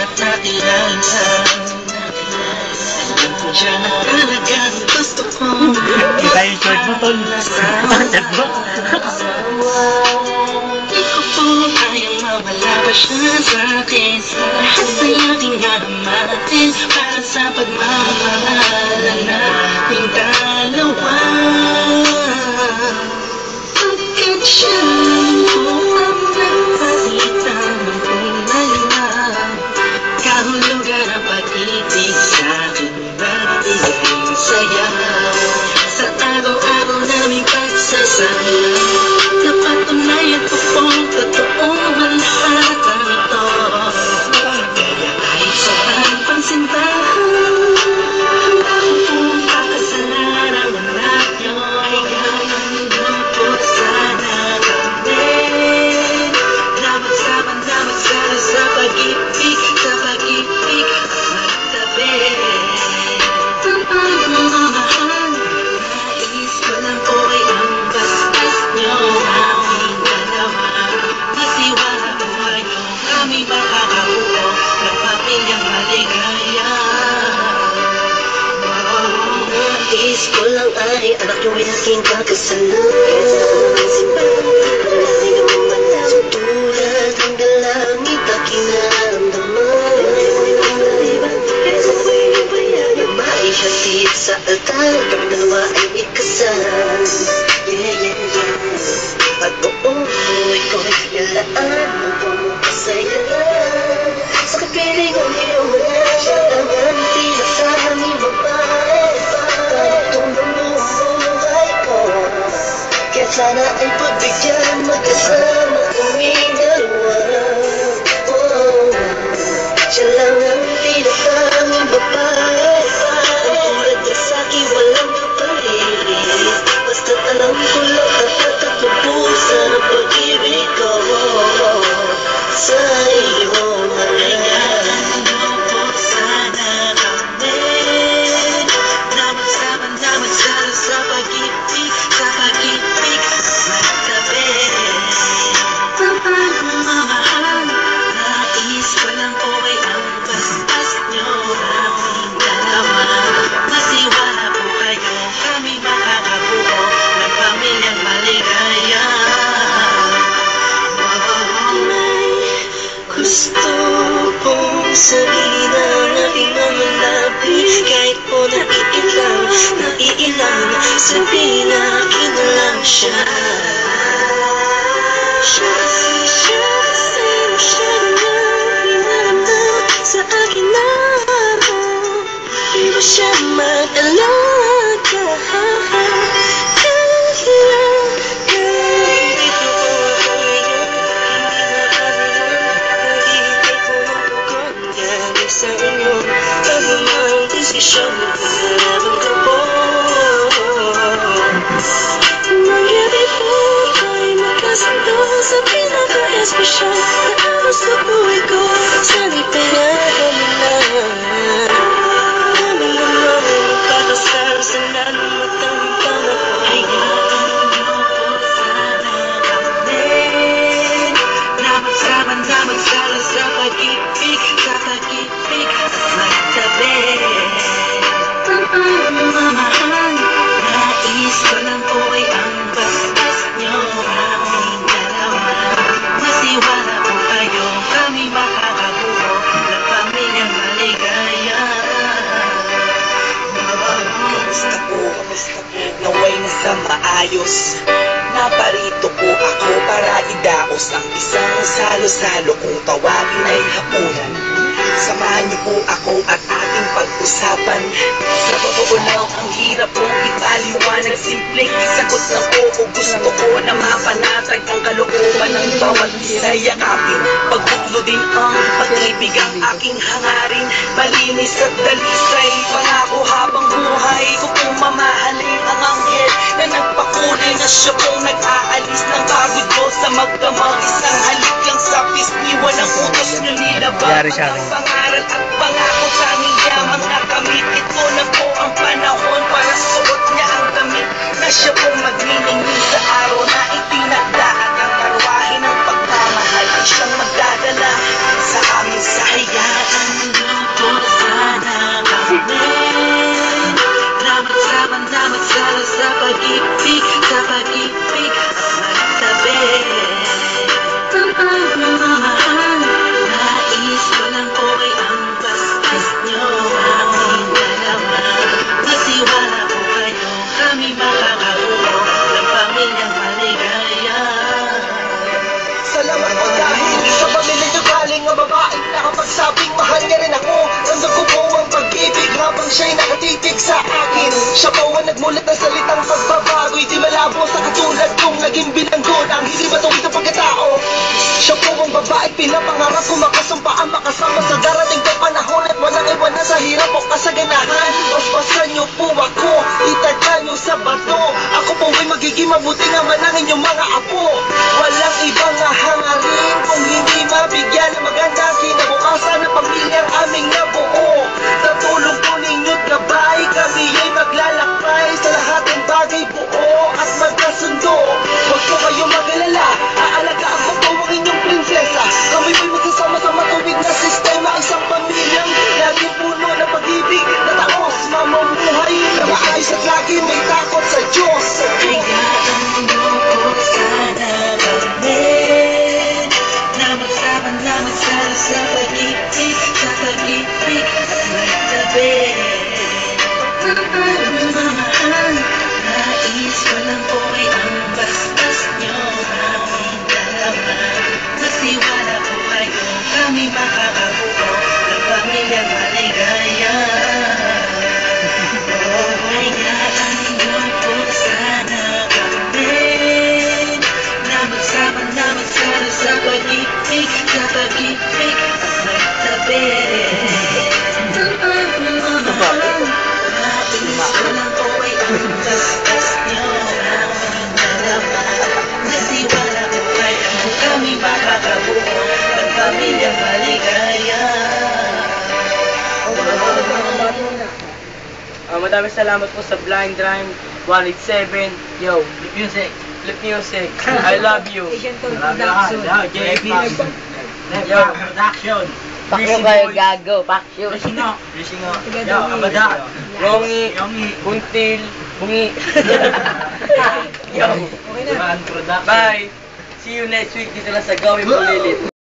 at nakilala. Alam ko siya na talagang gusto ko. Kita yung short mo, tol. Bakit mo? Di ko po kayang mawala pa siya sa'kin. Lahat ay aking gagamatin para sa pagmamahalan nating dalawa. Pagkat siya po ang nagpakita ng tunay na kahulugan ng pag-ibig sa'kin, nagbigay ng saya sa araw-araw naming pagsasama. Napatunayan ko pong totoong ang lahat ng ito. Kaya kahit saan pang simbahan, handa ko pong pakasalan ang anak niyo. Hayaan niyo po sana kami na magsama sa pag-ibig, magtabi. Ang pagmamahal, nais ko lang po ay ang bastas niyo. Aming dalawa, magtiwala po kayo, kami makakabuo ng pamilyang maligaya. Nais ko lang ay anak niyo ay aking kakasalan. Tulad ng dalangit aking nararamdaman, maihatid sa altar, kami dalawa ay ikasal. At buoy ko'y ilaan upang masaya sa kapiling kong iyong wala. Siya lang ang tila sa aming babae, panatong buong buhay ko. Kaya sana ay pagbigyan magkasama kaming dalawa. Siya lang ang tila sa aming babae, ang tulad niya sa'kin walang kapalit. Basta't alam ko lang nakakatapusan ang pag-ibig ko sa iyo. Hayaan mo po sana kami na magsama sa pag-ibig, magtabi. Ang pagmamahal, nais ko lang po ay ang bastas niyo. Aming dalawa, magtiwala po kayo, kami makakabuo ng pamilyang maligaya. Gusto kong sabihin ang aking mga labi, kahit po naiilang, sabihin na akin na lang siya. Siya kasi masyado na pinaramdam sa akin na di ba siya mag-alaga. Sa inyo, pagmamahal desisyon mo pinalaban ko po. Nangyari po ko'y magkasundo sa pinaka-espesyal na araw sa buhay ko. Sana'y pinayagan mo na namin naman magpakasal sa nanungatang panahon. Hayaan mo po sana kami na magsama sa pag-ibig, magtabi. Ang pagmamahal, nais ko lang po ay ang bastas niyo. Aming dalawa, magtiwala po kayo, kami makakabuo ng pamilyang maligaya. Kamusta po? Naway na sa maayos. Naparito po ako para idaos ang isang salo-salo kung tawagin ay hapunan. Samahan niyo po ako at ating pag-usapan. Sa totoo lang, ang hirap pong ipaliwanag. Simpleng isagot ng oo. Gusto ko na mapanatag ang kalooban ng bawat isa. Yakapin, pagbuklo din ang pag-ibig ang aking hangarin. Malinis at dalisay, pangako habang buhay ko kung mamahalin ang anghel na nagpakulay na siya pong nag-aalis ng pagod ko sa magdamang isang halik lang sa pisngi. Walang utos nyo nilabang ang pangaral at pangako. Tanging yamang nakamit, ito na po ang panahon para suot niya ang damit na siya pong magniningning sa araw na itinagda. At ang karwahe ng pagmamahal ay siyang magdadala sa aming sahayaan. siya'y nakatitig sa akin. Siya po ang nagmulat ng salitang pagbabago'y di malabo sa katulad kong naging bilanggo ng hindi matuwid na pagkatao. Siya po ang babae pinapangarap ko makasumpaan makasama sa darating na panahon at walang iwanan sa hirap o kasaganahan. Basbasan niyo po ako, itagyan niyo sa bato. Ako po ay magiging mabuting ama ng inyong mga apo. Walang ibang hangarin kung hindi mabigyan ng magandang kinabukasan ng pamilyang aming nabuo. Sa tulong po ninyo't gabay, kami ay maglalakbay sa lahat ng bagay buo at magkasundo. Huwag po kayong mag-alala, aalagaan ko po ang inyong prinsesa. Kami po'y magsasama sa matuwid na sistema, isang pamilyang laging puno ng pag-ibig na taos, mamumuhay na maayos at lagi may takot sa Diyos. Hayaan niyo po sana kami na magsama na magsalo sa pag-ibig at magtabi. Mamahal, nais ko lang po ay ang bastos niyo aming dalawa. Nasiwala po kayo, kami makakabuo ng pamilyang maligaya. Hayaan niyo po sana kami na magsama na magsalo sa pag-ibig at magtabi. Mamahal, nais ko lang po ay ang bastos niyo aming dalawa. Nasiwala po kayo, kami makakabuo ng pamilyang maligaya. Maraming salamat po sa Blind Rhyme 187. Yo, Flip Music. Flip Music. I love you. Yo, production. Pakyo kayo gago, pakyo. Yo, Abada. Rongi. Buntil. Bungi. Yo. Bye. See you next week dito lang sa Gawin Pulilit.